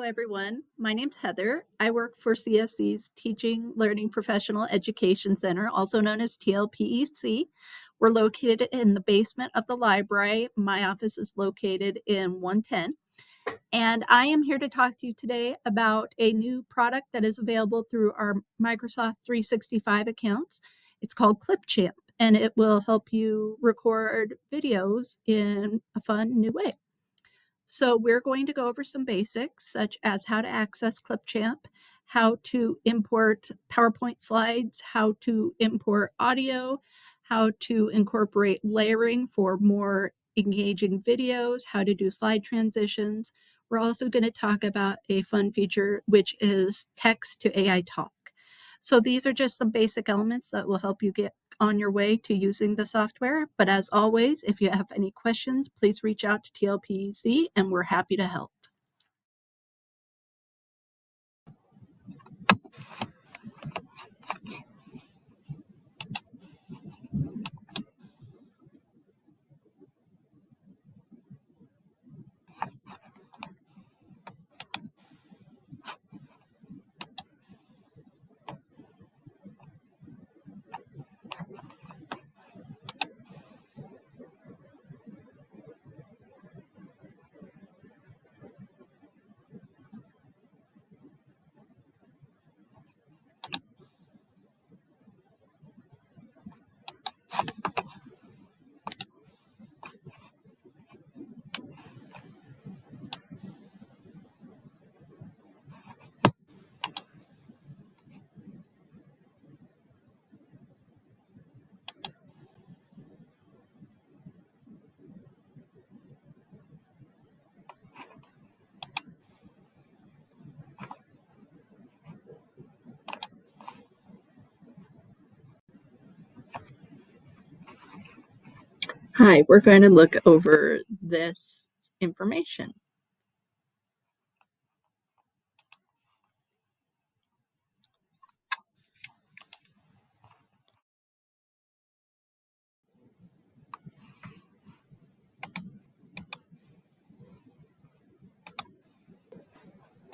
everyone. My name's Heather. I work for CSC's Teaching Learning Professional Education Center, also known as TLPEC. We're located in the basement of the library. My office is located in 110. And I am here to talk to you today about a new product that is available through our Microsoft 365 accounts. It's called Clipchamp, and it will help you record videos in a fun new way. So we're going to go over some basics, such as how to access Clipchamp, how to import PowerPoint slides, how to import audio, how to incorporate layering for more engaging videos, how to do slide transitions. We're also going to talk about a fun feature, which is text to AI talk. So these are just some basic elements that will help you get on your way to using the software. But as always, if you have any questions, please reach out to TLPEC and we're happy to help. Hi, we're going to look over this information.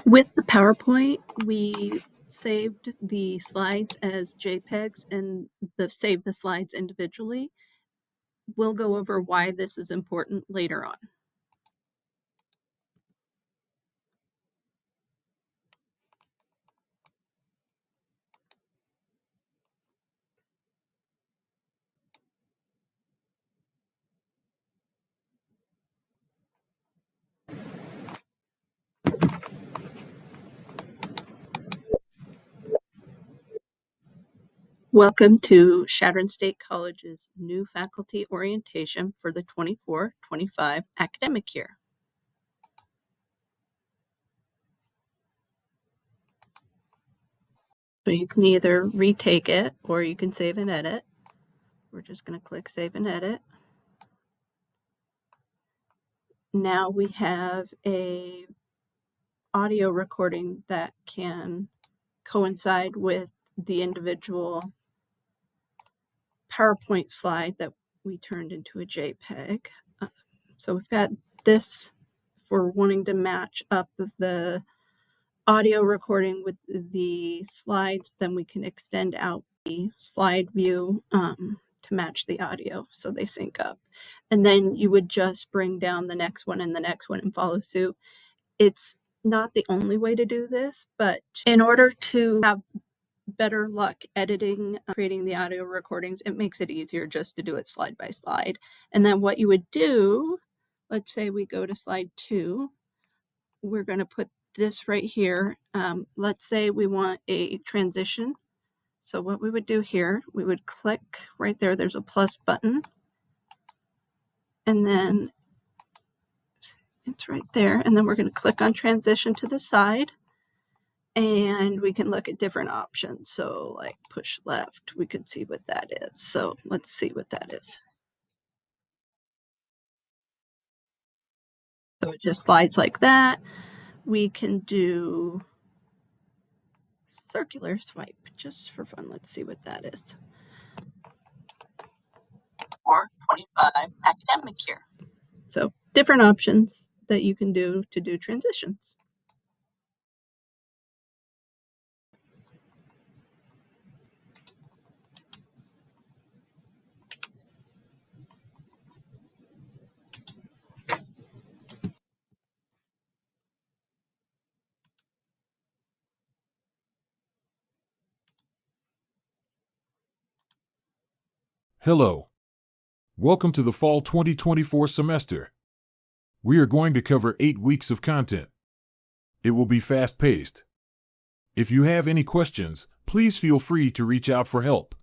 With the PowerPoint, we saved the slides as JPEGs and saved the slides individually. We'll go over why this is important later on. Welcome to Chadron State College's new faculty orientation for the 24-25 academic year. So you can either retake it or you can save and edit. We're just going to click Save and Edit. Now we have a audio recording that can coincide with the individual PowerPoint slide that we turned into a JPEG. So we've got this for wanting to match up the audio recording with the slides, then we can extend out the slide view to match the audio so they sync up. And then you would just bring down the next one and the next one and follow suit. It's not the only way to do this, but in order to have better luck editing, creating the audio recordings, it makes it easier just to do it slide by slide. And then what you would do, let's say we go to slide 2, we're going to put this right here. Let's say we want a transition. So what we would do here, we would click right there. There's a plus button. And then it's right there. And then we're going to click on transition to the side. And we can look at different options. So like push left, we could see what that is. So let's see what that is. So it just slides like that. We can do circular swipe just for fun. Let's see what that is. 425 academic year. So different options that you can do to do transitions. Hello. Welcome to the fall 2024 semester. We are going to cover 8 weeks of content. It will be fast-paced. If you have any questions, please feel free to reach out for help.